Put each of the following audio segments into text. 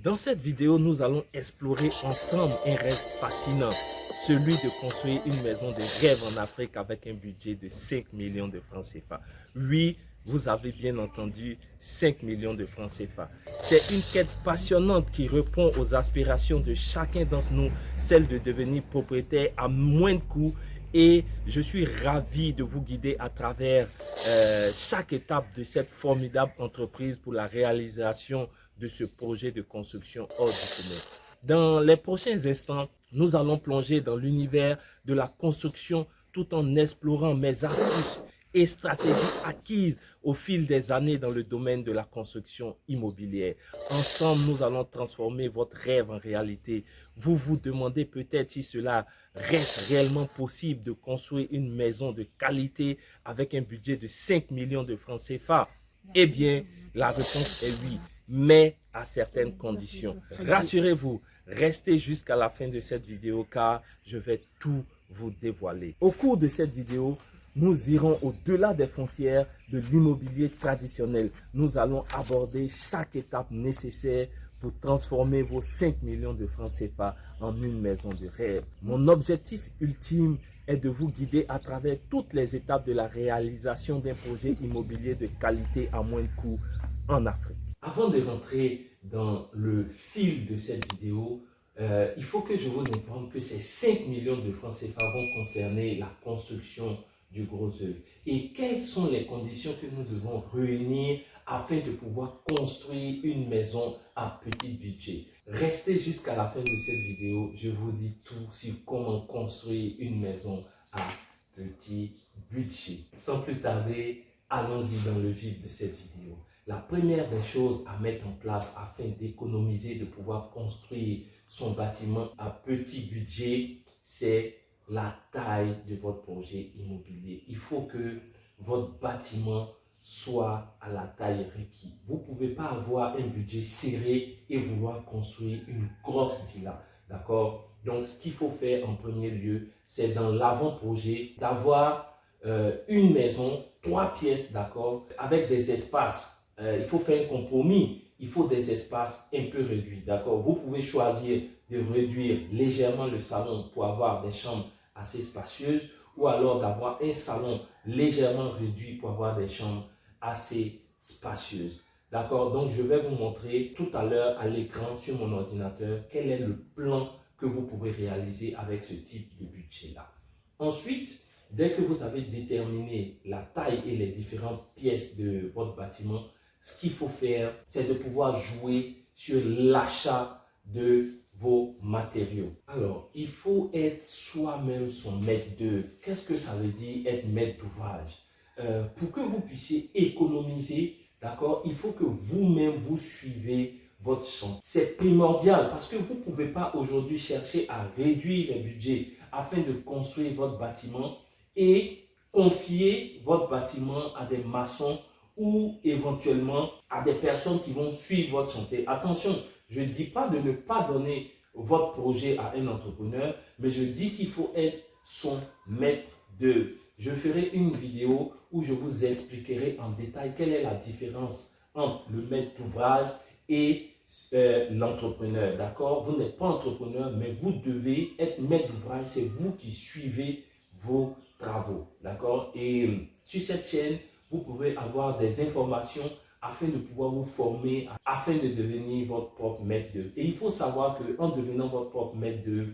Dans cette vidéo, nous allons explorer ensemble un rêve fascinant, celui de construire une maison de rêve en Afrique avec un budget de 5 millions de francs CFA. Oui, vous avez bien entendu, 5 millions de francs CFA. C'est une quête passionnante qui répond aux aspirations de chacun d'entre nous, celle de devenir propriétaire à moins de coûts. Et je suis ravi de vous guider à travers chaque étape de cette formidable entreprise pour la réalisation de ce projet de construction hors du commun. Dans les prochains instants, nous allons plonger dans l'univers de la construction tout en explorant mes astuces et stratégies acquises au fil des années dans le domaine de la construction immobilière. Ensemble, nous allons transformer votre rêve en réalité. Vous vous demandez peut-être si cela reste réellement possible de construire une maison de qualité avec un budget de 5 millions de francs CFA. Eh bien, la réponse est oui, mais à certaines conditions. Rassurez-vous, restez jusqu'à la fin de cette vidéo car je vais tout vous dévoiler. Au cours de cette vidéo, nous irons au-delà des frontières de l'immobilier traditionnel. Nous allons aborder chaque étape nécessaire pour transformer vos 5 millions de francs CFA en une maison de rêve. Mon objectif ultime est de vous guider à travers toutes les étapes de la réalisation d'un projet immobilier de qualité à moins de coûts en Afrique. Avant de rentrer dans le fil de cette vidéo, il faut que je vous informe que ces 5 millions de francs CFA vont concerner la construction du gros œuvre. Et quelles sont les conditions que nous devons réunir afin de pouvoir construire une maison à petit budget? Restez jusqu'à la fin de cette vidéo, je vous dis tout sur comment construire une maison à petit budget. Sans plus tarder, allons-y dans le vif de cette vidéo. La première des choses à mettre en place afin d'économiser, de pouvoir construire son bâtiment à petit budget, c'est la taille de votre projet immobilier. Il faut que votre bâtiment soit à la taille requise. Vous ne pouvez pas avoir un budget serré et vouloir construire une grosse villa. D'accord? Donc, ce qu'il faut faire en premier lieu, c'est dans l'avant-projet d'avoir une maison, 3 pièces, d'accord, avec des espaces. Il faut faire un compromis. Il faut des espaces un peu réduits, d'accord? Vous pouvez choisir de réduire légèrement le salon pour avoir des chambres assez spacieuses ou alors d'avoir un salon légèrement réduit pour avoir des chambres assez spacieuses. D'accord? Donc, je vais vous montrer tout à l'heure à l'écran sur mon ordinateur quel est le plan que vous pouvez réaliser avec ce type de budget-là. Ensuite, dès que vous avez déterminé la taille et les différentes pièces de votre bâtiment, ce qu'il faut faire, c'est de pouvoir jouer sur l'achat de vos matériaux. Alors, il faut être soi-même son maître d'œuvre. Qu'est-ce que ça veut dire être maître d'ouvrage? Pour que vous puissiez économiser, d'accord, il faut que vous-même vous suivez votre champ. C'est primordial parce que vous ne pouvez pas aujourd'hui chercher à réduire les budgets afin de construire votre bâtiment et confier votre bâtiment à des maçons ou éventuellement à des personnes qui vont suivre votre chantier. Attention, je ne dis pas de ne pas donner votre projet à un entrepreneur, mais je dis qu'il faut être son maître d'œuvre. Je ferai une vidéo où je vous expliquerai en détail quelle est la différence entre le maître d'ouvrage et l'entrepreneur. D'accord? Vous n'êtes pas entrepreneur, mais vous devez être maître d'ouvrage. C'est vous qui suivez vos travaux. D'accord? Et sur cette chaîne, vous pouvez avoir des informations afin de pouvoir vous former, afin de devenir votre propre maître d'œuvre. Et il faut savoir qu'en devenant votre propre maître d'œuvre,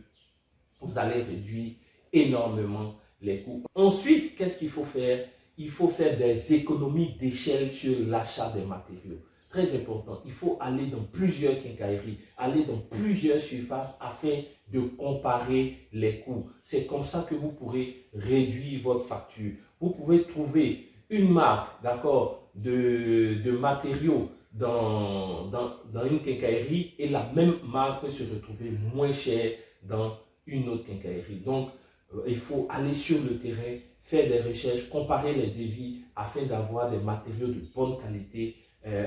vous allez réduire énormément les coûts. Ensuite, qu'est-ce qu'il faut faire? Il faut faire des économies d'échelle sur l'achat des matériaux. Très important, il faut aller dans plusieurs quincailleries, aller dans plusieurs surfaces afin de comparer les coûts. C'est comme ça que vous pourrez réduire votre facture. Vous pouvez trouver une marque, d'accord, de matériaux dans une quincaillerie et la même marque peut se retrouver moins chère dans une autre quincaillerie. Donc, il faut aller sur le terrain, faire des recherches, comparer les devis afin d'avoir des matériaux de bonne qualité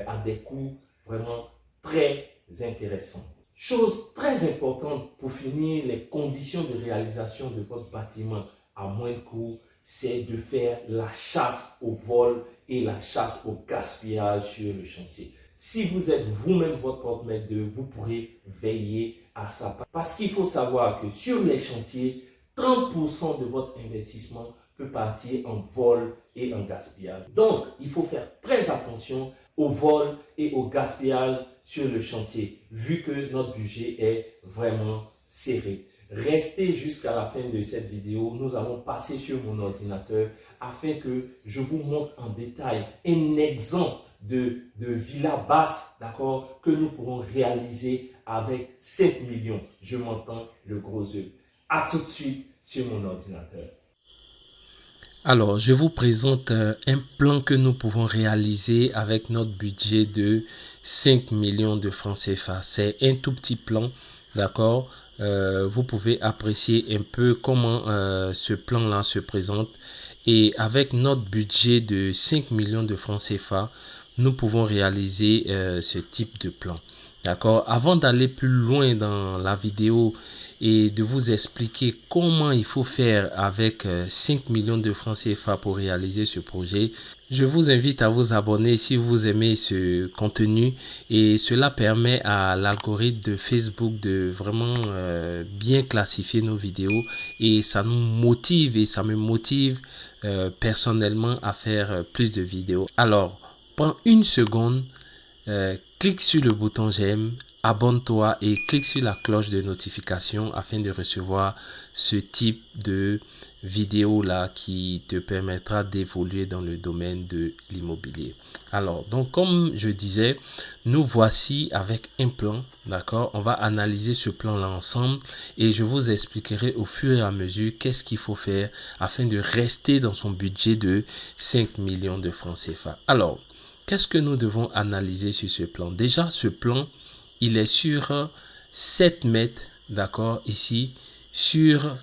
à des coûts vraiment très intéressants. Chose très importante pour finir, les conditions de réalisation de votre bâtiment à moins de coûts, c'est de faire la chasse au vol et la chasse au gaspillage sur le chantier. Si vous êtes vous-même votre propre maître d'œuvre, vous pourrez veiller à ça. Parce qu'il faut savoir que sur les chantiers, 30% de votre investissement peut partir en vol et en gaspillage. Donc, il faut faire très attention au vol et au gaspillage sur le chantier, vu que notre budget est vraiment serré. Restez jusqu'à la fin de cette vidéo. Nous allons passer sur mon ordinateur afin que je vous montre en détail un exemple de villa basse, d'accord, que nous pourrons réaliser avec 5 millions. Je m'entends le gros œuf. À tout de suite sur mon ordinateur. Alors, je vous présente un plan que nous pouvons réaliser avec notre budget de 5 millions de francs CFA. C'est un tout petit plan, d'accord? Vous pouvez apprécier un peu comment ce plan-là se présente. Et avec notre budget de 5 millions de francs CFA, nous pouvons réaliser ce type de plan. D'accord? Avant d'aller plus loin dans la vidéo et de vous expliquer comment il faut faire avec 5 millions de francs CFA pour réaliser ce projet, je vous invite à vous abonner si vous aimez ce contenu, et cela permet à l'algorithme de Facebook de vraiment bien classifier nos vidéos, et ça nous motive et ça me motive personnellement à faire plus de vidéos. Alors, prends une seconde, clique sur le bouton j'aime, abonne-toi et clique sur la cloche de notification afin de recevoir ce type de vidéo là qui te permettra d'évoluer dans le domaine de l'immobilier. Alors, donc comme je disais, nous voici avec un plan, d'accord? On va analyser ce plan là ensemble et je vous expliquerai au fur et à mesure qu'est-ce qu'il faut faire afin de rester dans son budget de 5 millions de francs CFA. Alors, qu'est-ce que nous devons analyser sur ce plan? Déjà, ce plan, il est sur 7 mètres, d'accord, ici, sur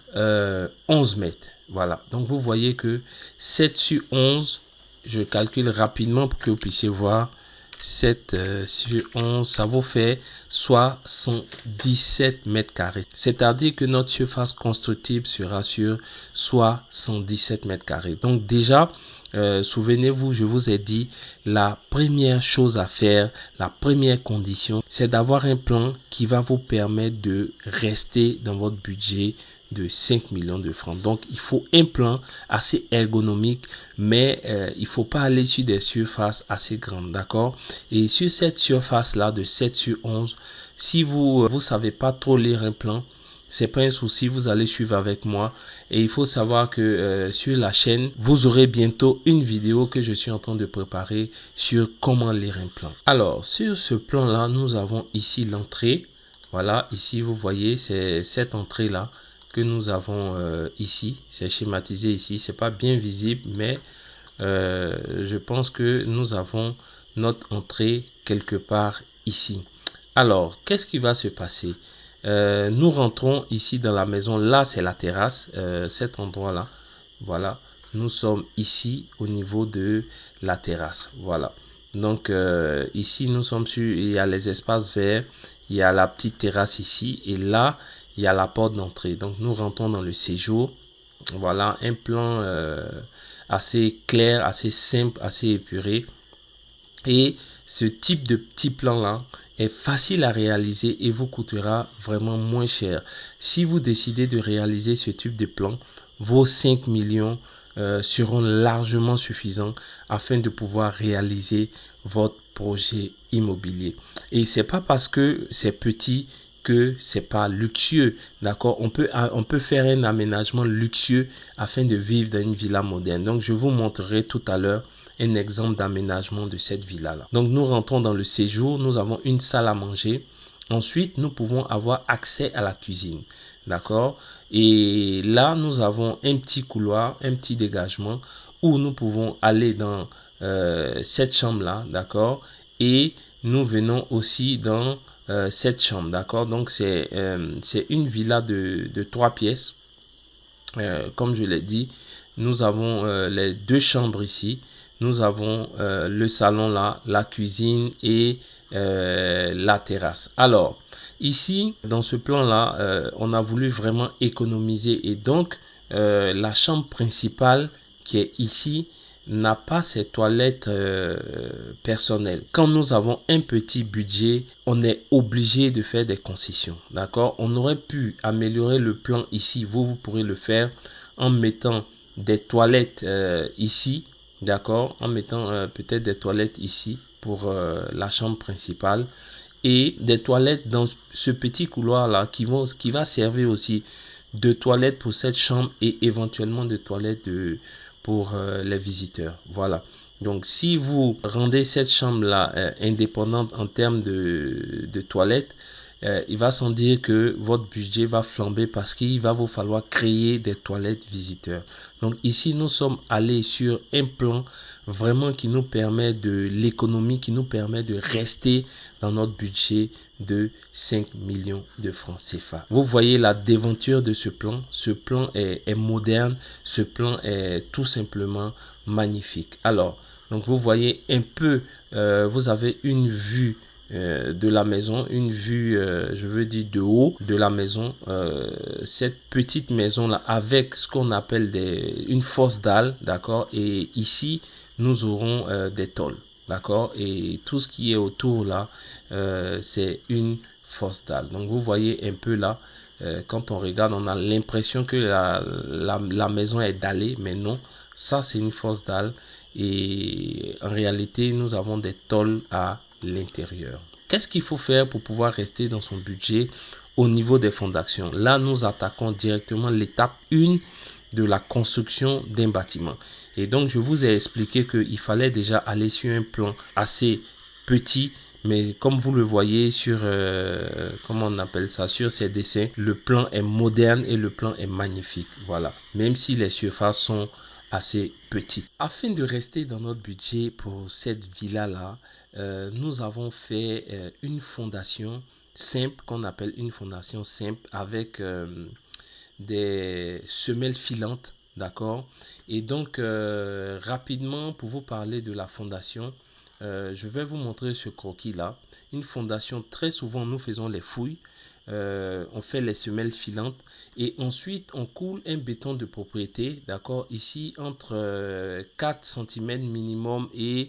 11 mètres. Voilà, donc vous voyez que 7 sur 11, je calcule rapidement pour que vous puissiez voir. 7 sur 11, ça vous fait 77 mètres carrés. C'est-à-dire que notre surface constructible sera sur 77 mètres carrés. Donc déjà, souvenez-vous, je vous ai dit, la première chose à faire, la première condition, c'est d'avoir un plan qui va vous permettre de rester dans votre budget de 5 millions de francs. Donc, il faut un plan assez ergonomique, mais il ne faut pas aller sur des surfaces assez grandes, d'accord? Et sur cette surface-là de 7 sur 11, si vous ne savez pas trop lire un plan, c'est pas un souci, vous allez suivre avec moi. Et il faut savoir que sur la chaîne, vous aurez bientôt une vidéo que je suis en train de préparer sur comment lire un plan. Alors, sur ce plan-là, nous avons ici l'entrée. Voilà, ici, vous voyez, c'est cette entrée-là que nous avons ici. C'est schématisé ici. C'est pas bien visible, mais je pense que nous avons notre entrée quelque part ici. Alors, qu'est-ce qui va se passer? Nous rentrons ici dans la maison. Là, c'est la terrasse, cet endroit-là. Voilà, nous sommes ici au niveau de la terrasse. Voilà, donc ici, nous sommes sur, il y a les espaces verts, il y a la petite terrasse ici, et là, il y a la porte d'entrée. Donc, nous rentrons dans le séjour. Voilà, un plan assez clair, assez simple, assez épuré. Et ce type de petit plan-là est facile à réaliser et vous coûtera vraiment moins cher. Si vous décidez de réaliser ce type de plan, vos 5 millions seront largement suffisants afin de pouvoir réaliser votre projet immobilier. Et c'est pas parce que c'est petit que c'est pas luxueux, d'accord? On peut faire un aménagement luxueux afin de vivre dans une villa moderne. Donc je vous montrerai tout à l'heure un exemple d'aménagement de cette villa là. Donc nous rentrons dans le séjour, nous avons une salle à manger. Ensuite, nous pouvons avoir accès à la cuisine, d'accord? Et là, nous avons un petit couloir, un petit dégagement où nous pouvons aller dans cette chambre là, d'accord? Et nous venons aussi dans cette chambre, d'accord? Donc c'est une villa de 3 pièces. Comme je l'ai dit, nous avons les 2 chambres ici. Nous avons le salon là, la cuisine et la terrasse. Alors, ici, dans ce plan-là, on a voulu vraiment économiser. Et donc, la chambre principale qui est ici n'a pas ses toilettes personnelles. Quand nous avons un petit budget, on est obligé de faire des concessions. D'accord? On aurait pu améliorer le plan ici. Vous pourrez le faire en mettant des toilettes ici. D'accord? En mettant peut-être des toilettes ici pour la chambre principale. Et des toilettes dans ce petit couloir là qui va servir aussi de toilettes pour cette chambre et éventuellement de toilettes pour les visiteurs. Voilà. Donc si vous rendez cette chambre là indépendante en termes de toilettes, il va sans dire que votre budget va flamber parce qu'il va vous falloir créer des toilettes visiteurs. Donc ici, nous sommes allés sur un plan vraiment qui nous permet de l'économie, qui nous permet de rester dans notre budget de 5 millions de francs CFA. Vous voyez la déventure de ce plan. Ce plan est moderne. Ce plan est tout simplement magnifique. Alors, donc vous voyez un peu, vous avez une vue de la maison, une vue, je veux dire de haut de la maison, cette petite maison là avec ce qu'on appelle une fosse dalle, d'accord, et ici nous aurons des tôles, d'accord, et tout ce qui est autour là, c'est une fosse dalle. Donc vous voyez un peu là, quand on regarde, on a l'impression que la maison est dallée, mais non, ça c'est une fosse dalle et en réalité nous avons des tôles à l'intérieur. Qu'est-ce qu'il faut faire pour pouvoir rester dans son budget au niveau des fondations? Là, nous attaquons directement l'étape 1 de la construction d'un bâtiment. Et donc, je vous ai expliqué qu'il fallait déjà aller sur un plan assez petit, mais comme vous le voyez sur, comment on appelle ça, sur ces dessins, le plan est moderne et le plan est magnifique. Voilà, même si les surfaces sont assez petites. Afin de rester dans notre budget pour cette villa-là, nous avons fait une fondation simple qu'on appelle une fondation simple avec des semelles filantes, d'accord. Et donc rapidement pour vous parler de la fondation, je vais vous montrer ce croquis là. Une fondation, très souvent nous faisons les fouilles, on fait les semelles filantes et ensuite on coule un béton de propriété, d'accord, ici entre 4 cm minimum et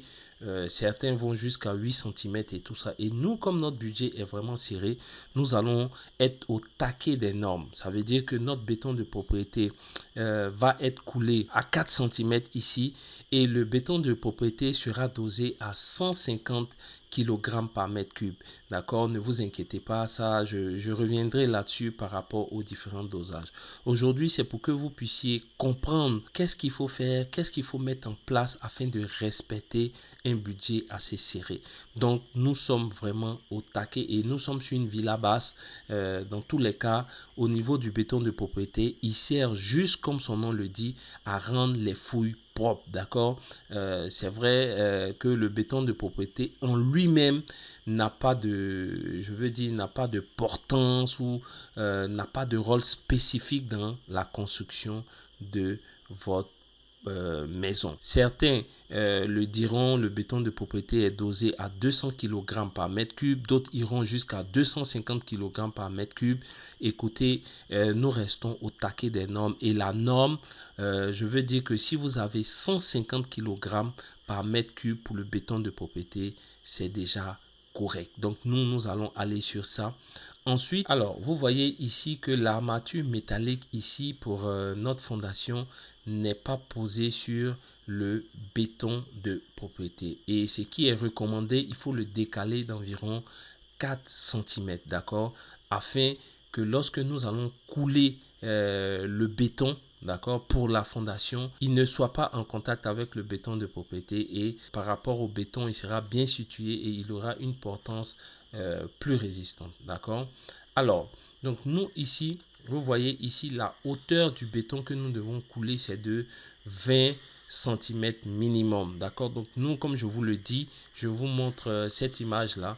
certains vont jusqu'à 8 cm et tout ça. Et nous, comme notre budget est vraiment serré, nous allons être au taquet des normes. Ça veut dire que notre béton de propriété va être coulé à 4 cm ici et le béton de propriété sera dosé à 150 kg par mètre cube. D'accord, ne vous inquiétez pas, ça je reviendrai là-dessus par rapport aux différents dosages. Aujourd'hui, c'est pour que vous puissiez comprendre qu'est-ce qu'il faut faire, qu'est-ce qu'il faut mettre en place afin de respecter un budget assez serré. Donc, nous sommes vraiment au taquet et nous sommes sur une villa basse. Dans tous les cas, au niveau du béton de propriété, il sert juste comme son nom le dit à rendre les fouilles propre, d'accord. C'est vrai que le béton de propriété en lui-même n'a pas de, je veux dire, n'a pas de portance ou n'a pas de rôle spécifique dans la construction de votre maison. Certains le diront, le béton de propriété est dosé à 200 kg par mètre cube, d'autres iront jusqu'à 250 kg par mètre cube. Écoutez, nous restons au taquet des normes et la norme, je veux dire que si vous avez 150 kg par mètre cube pour le béton de propriété, c'est déjà correct. Donc nous allons aller sur ça. Ensuite, alors vous voyez ici que l'armature métallique ici pour notre fondation n'est pas posée sur le béton de propriété. Et ce qui est recommandé, il faut le décaler d'environ 4 cm, d'accord, afin que lorsque nous allons couler le béton, d'accord, pour la fondation, il ne soit pas en contact avec le béton de propriété et par rapport au béton, il sera bien situé et il aura une portance plus résistante, d'accord. Alors, donc nous ici, vous voyez ici la hauteur du béton que nous devons couler, c'est de 20 cm minimum, d'accord. Donc nous, comme je vous le dis, je vous montre cette image là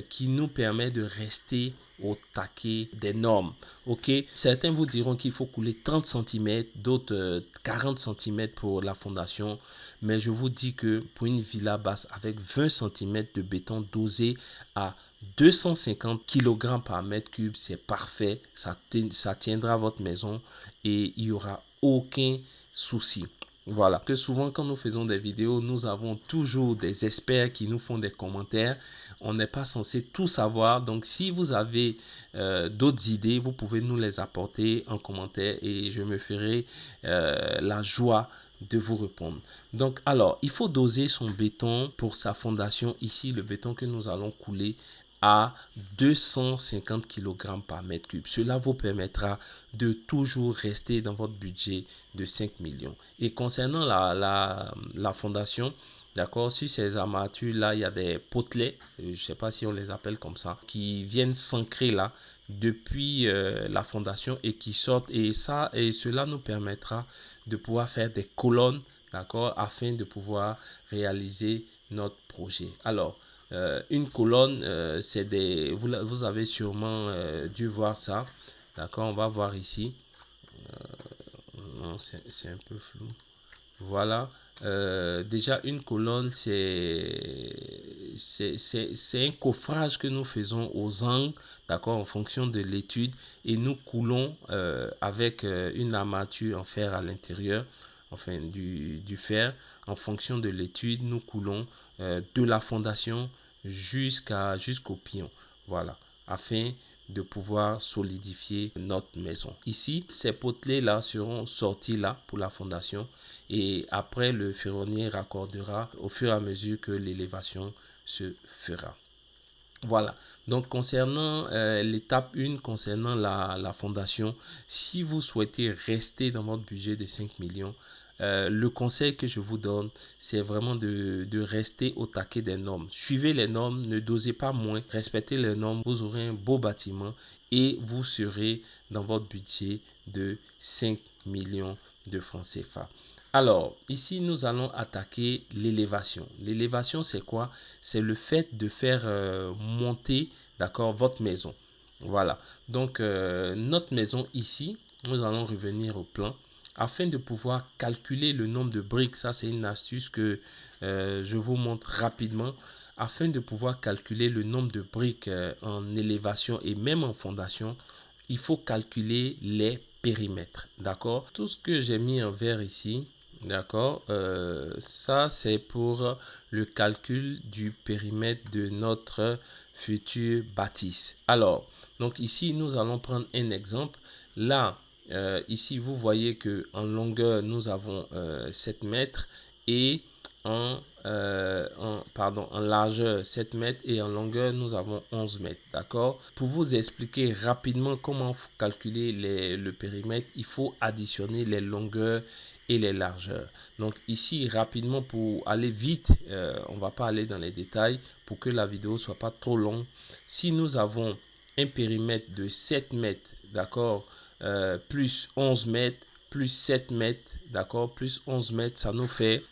qui nous permet de rester au taquet des normes. Ok, certains vous diront qu'il faut couler 30 cm, d'autres 40 cm pour la fondation, mais je vous dis que pour une villa basse avec 20 cm de béton dosé à 250 kg par mètre cube, c'est parfait, ça tiendra votre maison et il n'y aura aucun souci. Voilà, que souvent quand nous faisons des vidéos, nous avons toujours des experts qui nous font des commentaires. On n'est pas censé tout savoir. Donc si vous avez d'autres idées, vous pouvez nous les apporter en commentaire et je me ferai la joie de vous répondre. Donc alors, il faut doser son béton pour sa fondation. Ici, le béton que nous allons couler à 250 kg par mètre cube. Cela vous permettra de toujours rester dans votre budget de 5 millions. Et concernant la fondation, d'accord, sur ces armatures là, il y a des potelets, je ne sais pas si on les appelle comme ça, qui viennent s'ancrer là depuis la fondation et qui sortent, et cela nous permettra de pouvoir faire des colonnes, d'accord, afin de pouvoir réaliser notre projet. Alors une colonne, c'est des, vous avez sûrement dû voir ça, d'accord, on va voir ici. Non, c'est un peu flou. Voilà. Déjà, une colonne, c'est un coffrage que nous faisons aux angles, d'accord, en fonction de l'étude, et nous coulons avec une armature en fer à l'intérieur, enfin du fer. En fonction de l'étude, nous coulons de la fondation jusqu'au pion. Voilà, afin de pouvoir solidifier notre maison. Ici, ces potelets là seront sortis là pour la fondation, et après le ferronnier raccordera au fur et à mesure que l'élévation se fera. Voilà, donc concernant l'étape 1, concernant la fondation, si vous souhaitez rester dans votre budget de 5 millions, le conseil que je vous donne, c'est vraiment de rester au taquet des normes. Suivez les normes, ne dosez pas moins, respectez les normes, vous aurez un beau bâtiment et vous serez dans votre budget de 5 millions de francs CFA. Alors, ici, nous allons attaquer l'élévation. L'élévation, c'est quoi? C'est le fait de faire monter, d'accord, votre maison. Voilà. Donc, notre maison ici, nous allons revenir au plan afin de pouvoir calculer le nombre de briques. Ça, c'est une astuce que je vous montre rapidement. Afin de pouvoir calculer le nombre de briques en élévation et même en fondation, il faut calculer les périmètres. D'accord? Tout ce que j'ai mis en vert ici, d'accord, ça c'est pour le calcul du périmètre de notre futur bâtisse. Alors, donc ici nous allons prendre un exemple. Là, ici vous voyez que en longueur nous avons 7 mètres et en largeur 7 mètres et en longueur nous avons 11 mètres. D'accord. Pour vous expliquer rapidement comment calculer le périmètre, il faut additionner les longueurs et les largeurs. Donc ici rapidement, pour aller vite, on va pas aller dans les détails pour que la vidéo soit pas trop longue. Si nous avons un périmètre de 7 mètres, d'accord, plus 11 mètres, plus 7 mètres, d'accord, plus 11 mètres, ça nous fait...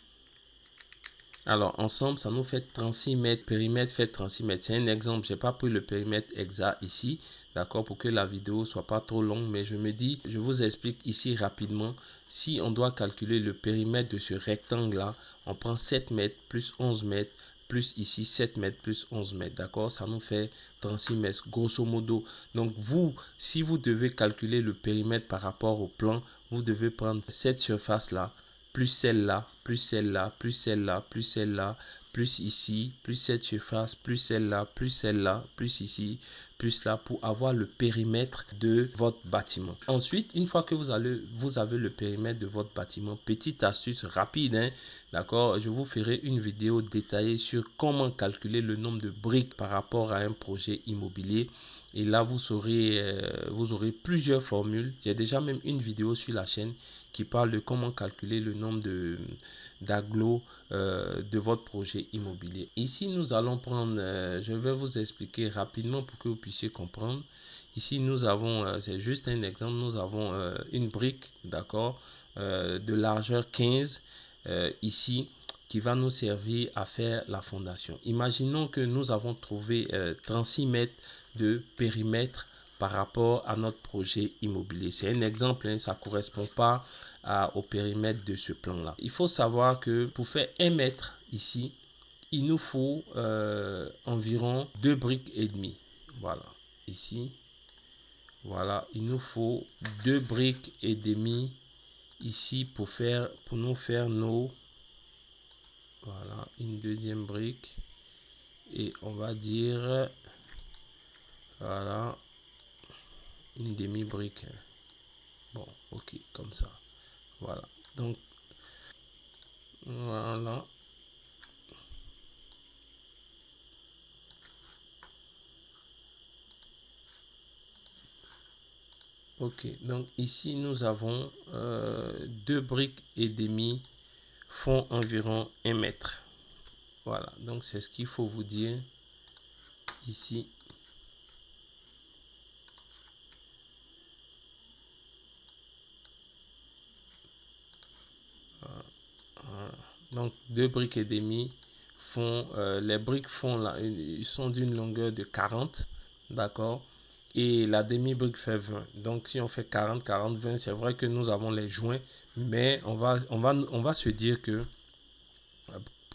Alors, ensemble, ça nous fait 36 mètres. Périmètre fait 36 mètres. C'est un exemple. Je n'ai pas pris le périmètre exact ici, d'accord, pour que la vidéo soit pas trop longue. Mais je me dis, je vous explique ici rapidement. Si on doit calculer le périmètre de ce rectangle-là, on prend 7 mètres plus 11 mètres, plus ici 7 mètres plus 11 mètres, d'accord, ça nous fait 36 mètres, grosso modo. Donc, vous, si vous devez calculer le périmètre par rapport au plan, vous devez prendre cette surface-là, plus celle-là, plus celle-là, plus celle-là, plus celle-là, plus ici, plus cette surface, plus celle-là, plus celle-là, plus ici, plus là, pour avoir le périmètre de votre bâtiment. Ensuite, une fois que vous avez le périmètre de votre bâtiment, petite astuce rapide, hein, d'accord, je vous ferai une vidéo détaillée sur comment calculer le nombre de briques par rapport à un projet immobilier. Et là, vous aurez plusieurs formules. J'ai déjà même une vidéo sur la chaîne qui parle de comment calculer le nombre d'agglos de votre projet immobilier. Ici, nous allons prendre, je vais vous expliquer rapidement pour que vous puissiez comprendre. Ici, nous avons, c'est juste un exemple, nous avons une brique, d'accord, de largeur 15, ici, qui va nous servir à faire la fondation. Imaginons que nous avons trouvé 36 mètres de périmètre par rapport à notre projet immobilier. C'est un exemple, hein, ça ne correspond pas au périmètre de ce plan-là. Il faut savoir que pour faire 1 mètre ici, il nous faut environ 2 briques et demie. Voilà, ici, voilà, il nous faut 2 briques et demie ici pour nous faire nos, voilà, une deuxième brique, et on va dire, voilà, une demi-brique. Bon, ok, comme ça. Voilà. Donc, voilà. Ok, donc ici nous avons 2 briques et demi font environ 1 mètre. Voilà, donc c'est ce qu'il faut vous dire ici. Voilà. Donc 2 briques et demi font, les briques font là, ils sont d'une longueur de 40, d'accord, et la demi-brique fait 20. Donc si on fait 40, 40, 20, c'est vrai que nous avons les joints, mais on va se dire que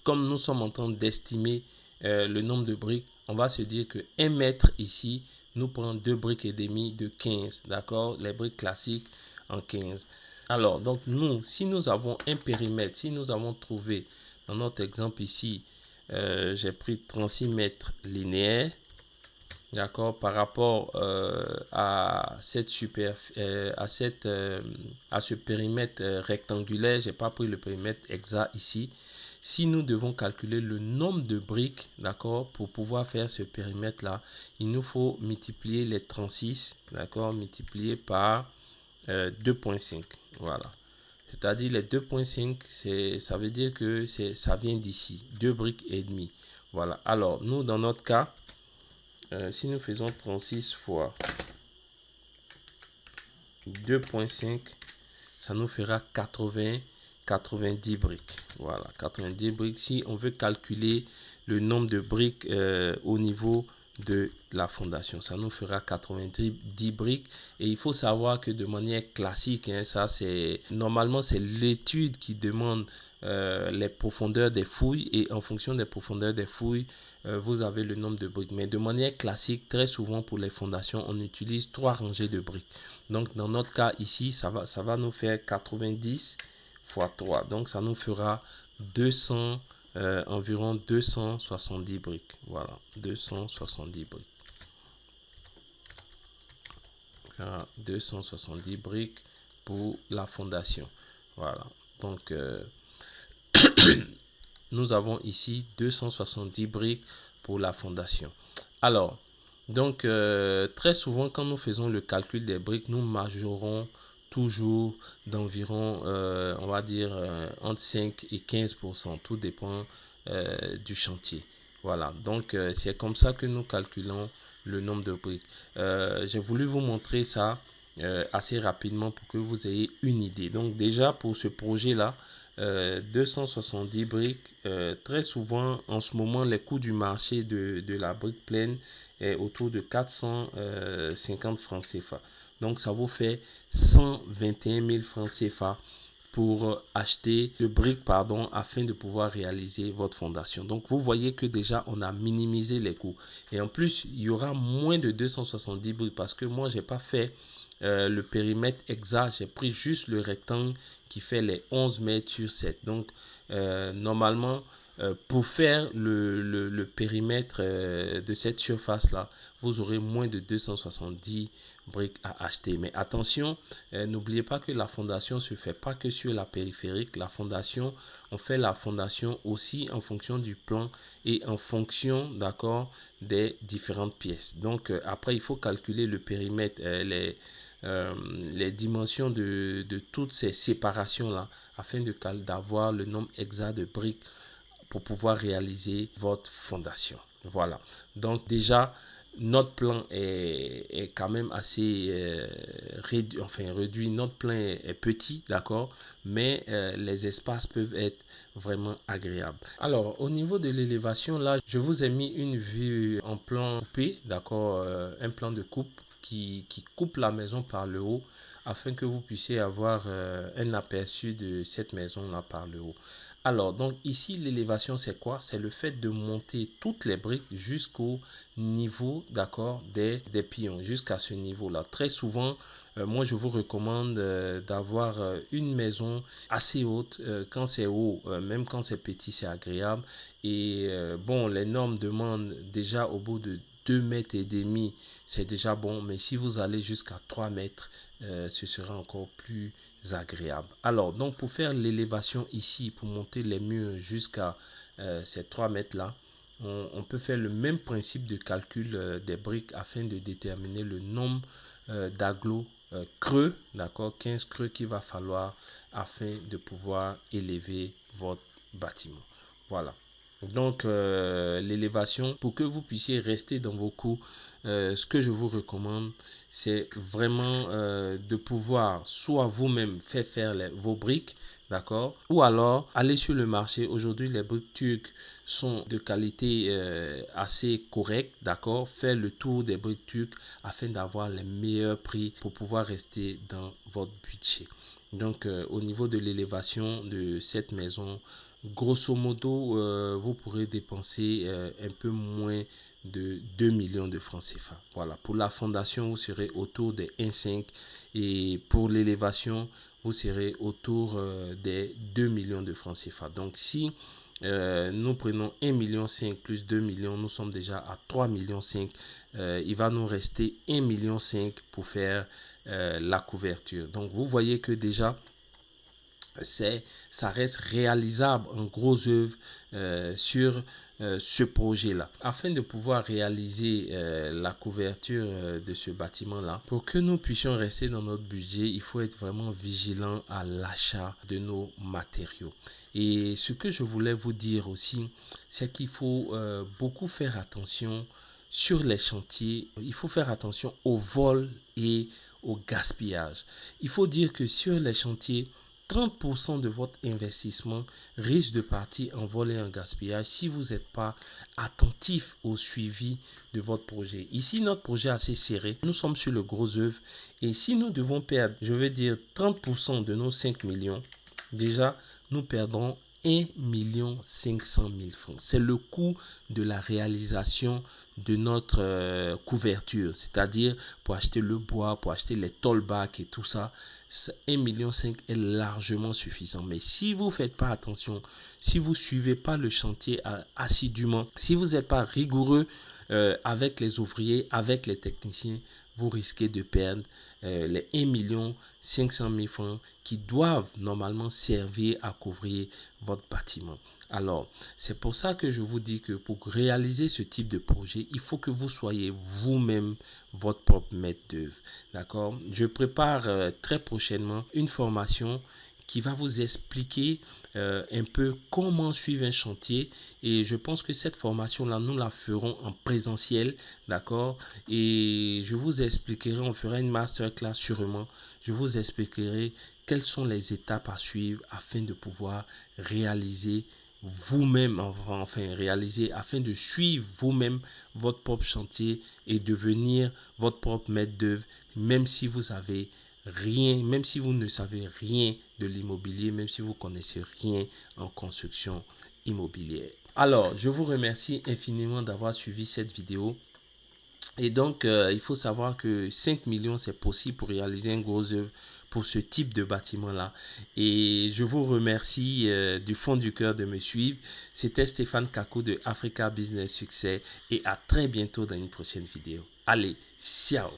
comme nous sommes en train d'estimer le nombre de briques, on va se dire que 1 mètre ici nous prend 2 briques et demi de 15, d'accord, les briques classiques en 15. Alors, donc nous, si nous avons un périmètre, si nous avons trouvé, dans notre exemple ici, j'ai pris 36 mètres linéaires, d'accord, par rapport à cette à ce périmètre rectangulaire, j'ai pas pris le périmètre exact ici. Si nous devons calculer le nombre de briques, d'accord, pour pouvoir faire ce périmètre là, il nous faut multiplier les 36, d'accord, multiplié par 2,5, voilà. C'est-à-dire les 2,5, ça veut dire que ça vient d'ici, 2 briques et demi. Voilà. Alors, nous, dans notre cas, si nous faisons 36 fois 2,5, ça nous fera 90 briques. Voilà, 90 briques. Si on veut calculer le nombre de briques au niveau de la fondation, ça nous fera 90 briques. Et il faut savoir que de manière classique, hein, ça c'est normalement c'est l'étude qui demande les profondeurs des fouilles, et en fonction des profondeurs des fouilles, vous avez le nombre de briques. Mais de manière classique, très souvent pour les fondations, on utilise 3 rangées de briques. Donc dans notre cas ici, ça va nous faire 90 fois 3. Donc ça nous fera 200, environ 270 briques. Voilà, 270 briques. Voilà, 270 briques pour la fondation. Voilà, donc nous avons ici 270 briques pour la fondation. Alors, donc très souvent quand nous faisons le calcul des briques, nous majorons toujours d'environ, on va dire, entre 5 et 15%. Tout dépend du chantier. Voilà, donc c'est comme ça que nous calculons le nombre de briques. J'ai voulu vous montrer ça assez rapidement pour que vous ayez une idée. Donc déjà pour ce projet-là, 270 briques, très souvent en ce moment les coûts du marché de la brique pleine est autour de 450 francs CFA. Donc ça vous fait 121 000 francs CFA pour acheter de briques, pardon, afin de pouvoir réaliser votre fondation. Donc vous voyez que déjà on a minimisé les coûts, et en plus il y aura moins de 270 briques parce que moi j'ai pas fait le périmètre exact, j'ai pris juste le rectangle qui fait les 11 mètres sur 7. Donc normalement pour faire le périmètre de cette surface là, vous aurez moins de 270 briques à acheter. Mais attention, n'oubliez pas que la fondation se fait pas que sur la périphérique. La fondation, on fait la fondation aussi en fonction du plan et en fonction, d'accord, des différentes pièces. Donc après il faut calculer le périmètre, les dimensions de toutes ces séparations là, afin d'avoir le nombre exact de briques pour pouvoir réaliser votre fondation. Voilà, donc déjà notre plan est quand même assez réduit. Notre plan est petit, d'accord, mais les espaces peuvent être vraiment agréables. Alors au niveau de l'élévation, là je vous ai mis une vue en plan coupé, d'accord, un plan de coupe qui coupe la maison par le haut, afin que vous puissiez avoir un aperçu de cette maison là par le haut. Alors, donc ici, l'élévation, c'est quoi? C'est le fait de monter toutes les briques jusqu'au niveau, d'accord, des pions, jusqu'à ce niveau-là. Très souvent, moi, je vous recommande d'avoir une maison assez haute. Quand c'est haut, même quand c'est petit, c'est agréable. Et bon, les normes demandent déjà au bout de 2,5 mètres, c'est déjà bon. Mais si vous allez jusqu'à 3 mètres, ce sera encore plus agréable. Alors, donc pour faire l'élévation ici, pour monter les murs jusqu'à ces 3 mètres là, on peut faire le même principe de calcul des briques afin de déterminer le nombre d'agglos creux, d'accord, 15 creux qu'il va falloir afin de pouvoir élever votre bâtiment. Voilà. Donc, l'élévation, pour que vous puissiez rester dans vos coûts, ce que je vous recommande, c'est vraiment de pouvoir soit vous-même faire vos briques, d'accord, ou alors aller sur le marché. Aujourd'hui, les briques turques sont de qualité assez correcte, d'accord. Faire le tour des briques turques afin d'avoir les meilleurs prix pour pouvoir rester dans votre budget. Donc, au niveau de l'élévation de cette maison, grosso modo, vous pourrez dépenser un peu moins de 2 millions de francs CFA. Voilà, pour la fondation, vous serez autour des 1,5 et pour l'élévation, vous serez autour des 2 millions de francs CFA. Donc, si nous prenons 1,5 million plus 2 millions, nous sommes déjà à 3,5 millions. Il va nous rester 1,5 million pour faire la couverture. Donc, vous voyez que déjà, ça reste réalisable en gros œuvre sur ce projet-là. Afin de pouvoir réaliser la couverture de ce bâtiment-là, pour que nous puissions rester dans notre budget, il faut être vraiment vigilant à l'achat de nos matériaux. Et ce que je voulais vous dire aussi, c'est qu'il faut beaucoup faire attention sur les chantiers. Il faut faire attention au vol et au gaspillage. Il faut dire que sur les chantiers, 30% de votre investissement risque de partir en vol et en gaspillage si vous n'êtes pas attentif au suivi de votre projet. Ici, notre projet est assez serré. Nous sommes sur le gros œuvre. Et si nous devons perdre, je veux dire, 30% de nos 5 millions, déjà, nous perdrons 1,5 million francs. C'est le coût de la réalisation de notre couverture. C'est-à-dire, pour acheter le bois, pour acheter les tollbacks et tout ça, 1,5 million est largement suffisant. Mais si vous ne faites pas attention, si vous ne suivez pas le chantier assidûment, si vous n'êtes pas rigoureux avec les ouvriers, avec les techniciens, vous risquez de perdre les 1,5 million francs qui doivent normalement servir à couvrir votre bâtiment. Alors, c'est pour ça que je vous dis que pour réaliser ce type de projet, il faut que vous soyez vous-même votre propre maître d'œuvre. D'accord? Je prépare très prochainement une formation qui va vous expliquer un peu comment suivre un chantier, et je pense que cette formation là nous la ferons en présentiel, d'accord, et je vous expliquerai, on fera une masterclass sûrement, je vous expliquerai quelles sont les étapes à suivre afin de pouvoir réaliser vous-même, afin de suivre vous-même votre propre chantier et devenir votre propre maître d'œuvre, même si vous avez rien, même si vous ne savez rien de l'immobilier, même si vous connaissez rien en construction immobilière. Alors, je vous remercie infiniment d'avoir suivi cette vidéo. Et donc, il faut savoir que 5 millions, c'est possible pour réaliser un gros œuvre pour ce type de bâtiment-là. Et je vous remercie du fond du cœur de me suivre. C'était Stéphane Kakou de Africa Business Success et à très bientôt dans une prochaine vidéo. Allez, ciao!